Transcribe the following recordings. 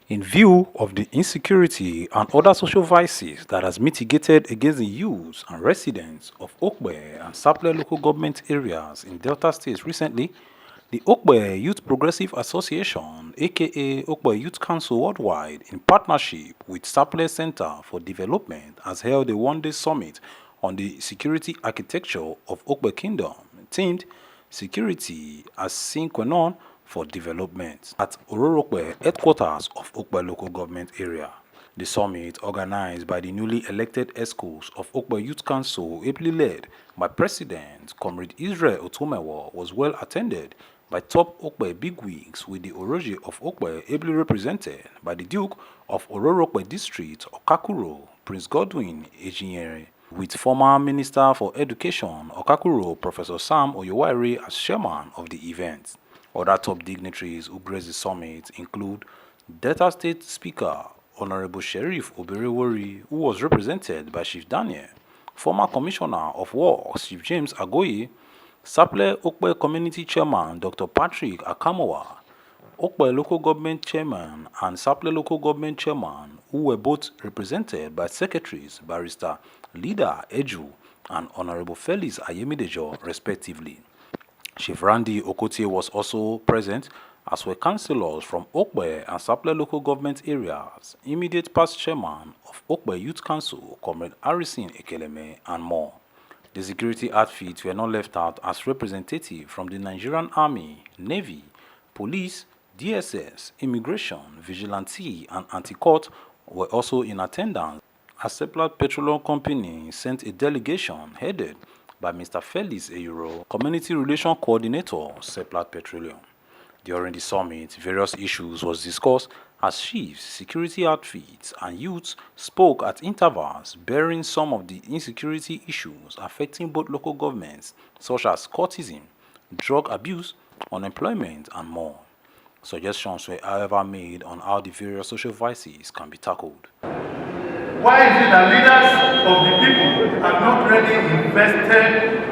In view of the insecurity and other social vices that has mitigated against the youths and residents of Okpe and Saple local government areas in Delta State recently, the Okpe Youth Progressive Association, aka Okpe Youth Council Worldwide, in partnership with Saple Center for Development, has held a one-day summit on the security architecture of Okpe Kingdom, themed Security as Sine Qua Non for Development at Rero headquarters of Okpe local government area. The summit, organized by the newly elected ESCOs of Okpe Youth Council, ably led by President Comrade Israel Otomewo, was well attended by top Okpe bigwigs, with the Oroji of Okpe ably represented by the Duke of Ororokpe District, Okakuro, Prince Godwin Ejinyere, with former Minister for Education, Okakuro, Professor Sam Oyovbaire, as chairman of the event. Other top dignitaries who graced the summit include Delta State Speaker Honorable Sheriff Oberewori, who was represented by Chief Daniel, former Commissioner of Works Chief James Agoye, Saple Okpe Community Chairman Dr. Patrick Akamowa, Okpe Local Government Chairman and Saple Local Government Chairman, who were both represented by Secretaries Barrister Lida Eju and Honorable Felix Ayemidejo, respectively. Chief Randy Okotie was also present, as were councillors from Okpe and Saple local government areas, immediate past chairman of Okpe Youth Council, Comrade Harrison Ekeleme, and more. The security outfits were not left out, as representatives from the Nigerian Army, Navy, Police, DSS, Immigration, Vigilante, and Anti-Court were also in attendance, as Seplat Petroleum Company sent a delegation headed by Mr. Felix Eyuro, Community Relation Coordinator, Seplat Petroleum. During the summit, various issues was discussed as chiefs, security outfits, and youths spoke at intervals, bearing some of the insecurity issues affecting both local governments, such as cultism, drug abuse, unemployment, and more. Suggestions were, however, made on how the various social vices can be tackled. Why is it that leaders of the people are not really invested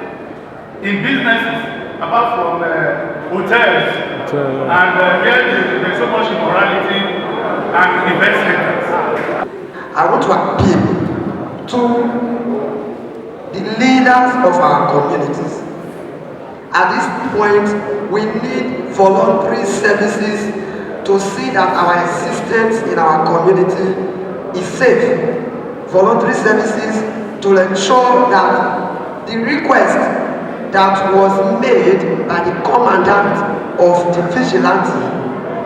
in businesses, apart from hotels and where there's so much immorality and event centers? I want to appeal to the leaders of our communities. At this point, we need voluntary services to see that our existence in our community is safe. Voluntary services to ensure that the request that was made by the commandant of the vigilante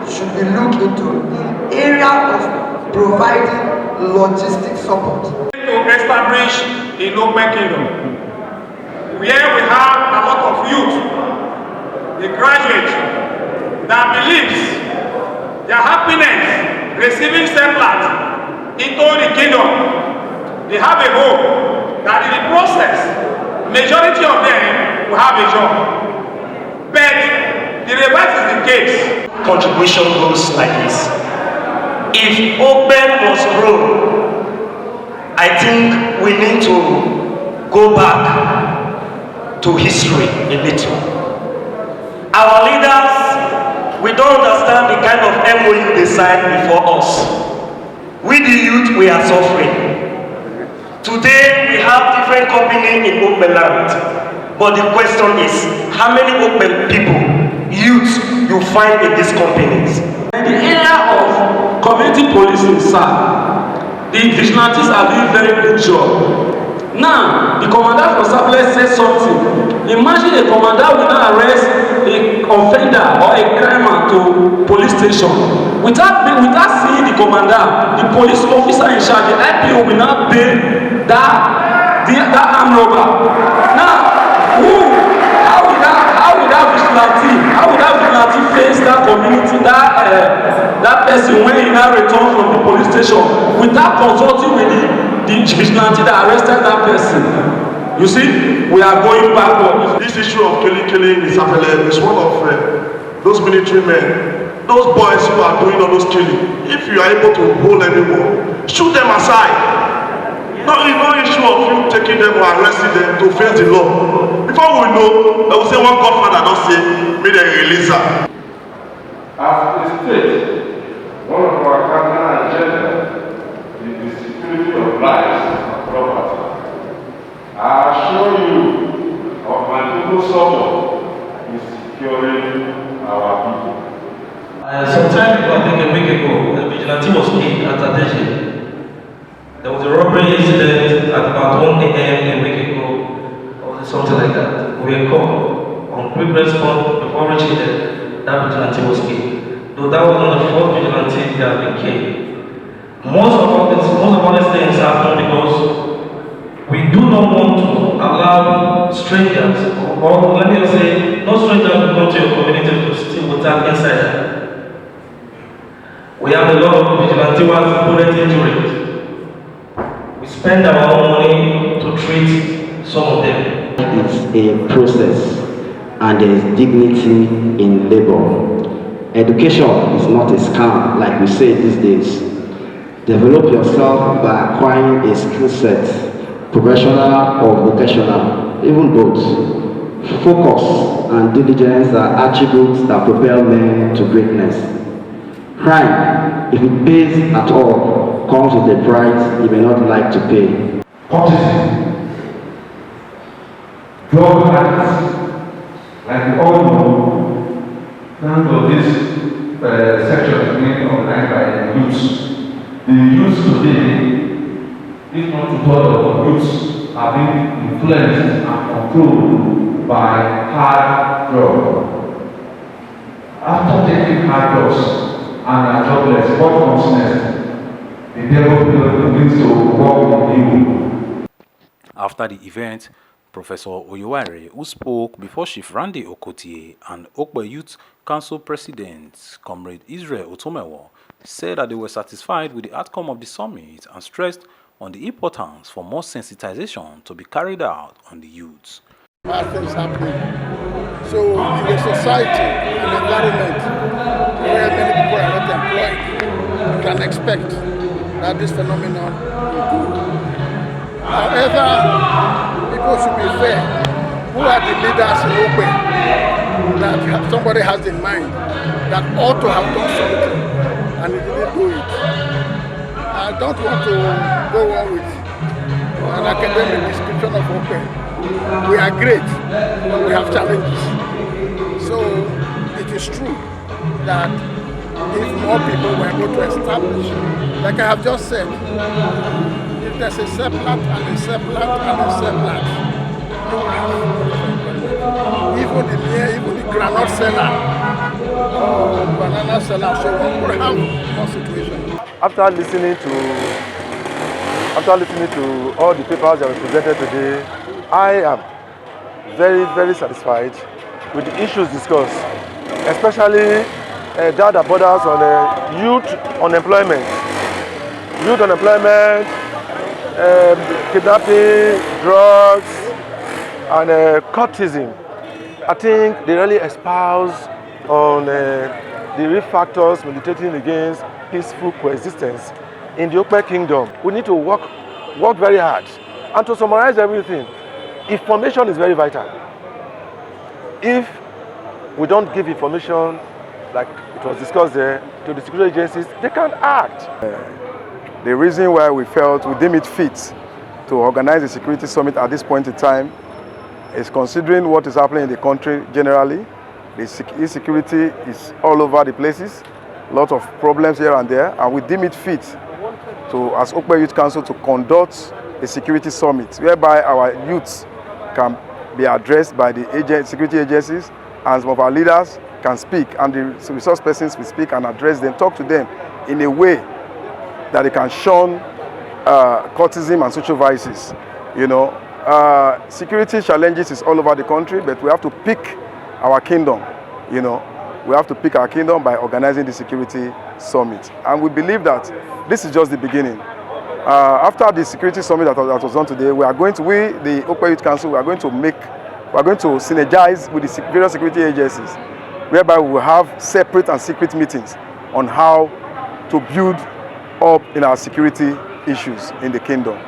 should be looked into in area of providing logistic support. To establish in Okpe Kingdom, where we have a lot of youth, the graduates that believes their happiness receiving Seplat into the kingdom, they have a hope that in the process, majority of them will have a job. But the reverse is the case. Contribution goes like this. If Okpe must grow, I think we need to go back to history a little. Our leaders, we don't understand the kind of MOU they signed before us. We the youth, we are suffering. Today, we have different companies in Okpe land. But the question is, how many Okpe people, youth, you find in these companies? In the area of community policing, sir, the vigilantes are doing very good job. Now, the commandant for Saple says something. Imagine a commandant will not arrest an offender or a criminal to police station. Without seeing the commandant, the police officer in charge, the IPO will not pay that armed robber. Now, how would that vigilante face that community, that person when he now returns from the police station without consulting with the vigilante that arrested that person? You see, we are going backward. This issue of killing in Saple is one of those military men, those boys who are doing all those killing. If you are able to hold anyone, shoot them aside. No issue of you taking them or arresting them to face the law. Before we know, they will say one godfather don't say, may they release her. As a state, one of our during incident at about 1 a.m. a week ago, or something like that, we were called on quick response before reaching that vigilante was killed. Though that was not the first vigilante that had been killed. Most of all these things happen because we do not want to allow strangers, or let me say, no strangers will come to your community to steal without insider. We have a lot of vigilante ones with bullet injuries. We spend our own money to treat some of them. It's a process and there is dignity in labor. Education is not a scam like we say these days. Develop yourself by acquiring a skill set, professional or vocational, even both. Focus and diligence are attributes that propel men to greatness. Crime, if it pays at all, comes with a price you may not like to pay. Cultism, drug addicts, like we all know, none of this section is being organized by the youths. The youths today, if not two-thirds of youths, are being influenced and controlled by hard drugs. After taking hard drugs and are jobless, what comes next? The devil begins to work with you. After the event, Professor Oyovbaire, who spoke before Chief Randy Okotie and Okpe Youth Council President Comrade Israel Otomewo, said that they were satisfied with the outcome of the summit and stressed on the importance for more sensitization to be carried out on the youths. Bad things happening. So in a society, an environment where many people are not employed, you can expect that this phenomenon will grow. However, people should be fair. Who are the leaders in Okpe that somebody has in mind that ought to have done something and he didn't do it? I don't want to go on with an academic description of Okpe. We are great, but we have challenges. So it is true that if more people were able to establish, like I have just said, if there's a seplat and a seplat and a seplat, you will have even the granite seller or banana seller, so we will have more situations. After listening to all the papers that were presented today, I am very, very satisfied with the issues discussed, especially that borders on youth unemployment, kidnapping, drugs, and cultism. I think they really espouse on the real factors militating against peaceful coexistence in the Okpe Kingdom. We need to work very hard. And to summarize everything, information is very vital. If we don't give information, like it was discussed there, to the security agencies, they can't act. The reason why we felt we deem it fit to organize the security summit at this point in time is considering what is happening in the country generally. The insecurity is all over the places, a lot of problems here and there, and we deem it fit to, as Okpe Youth Council, to conduct a security summit whereby our youths can be addressed by the security agencies, and some of our leaders can speak, and the resource persons will speak and address them, talk to them in a way that they can shun cultism and social vices. You know, security challenges is all over the country, but we have to pick our kingdom. You know, we have to pick our kingdom by organizing the security summit, and we believe that this is just the beginning. After the security summit that was done today, the Okpe Youth Council, we are going to synergize with the various security agencies, whereby we will have separate and secret meetings on how to build up in our security issues in the kingdom.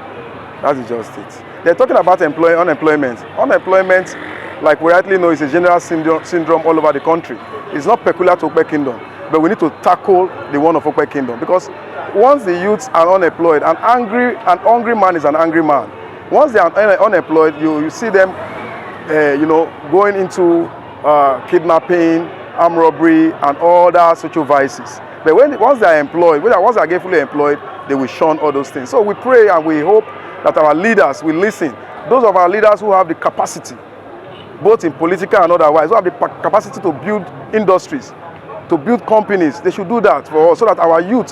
That is just it. They're talking about unemployment. Unemployment, like we rightly know, is a general syndrome all over the country. It's not peculiar to Okpe Kingdom, but we need to tackle the one of Okpe Kingdom, because once the youths are unemployed, an hungry man is an angry man. Once they are unemployed, you see them, going into kidnapping, armed robbery, and all that social vices. But once they are employed, once they are gainfully employed, they will shun all those things. So we pray and we hope that our leaders will listen. Those of our leaders who have the capacity, both in political and otherwise, who have the capacity to build industries, to build companies, they should do that for us so that our youth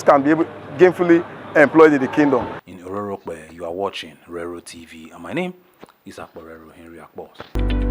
can be able gainfully employed in the kingdom. In Okpe, you are watching Rero TV, and my name is Okpe Rero Henry Akpos.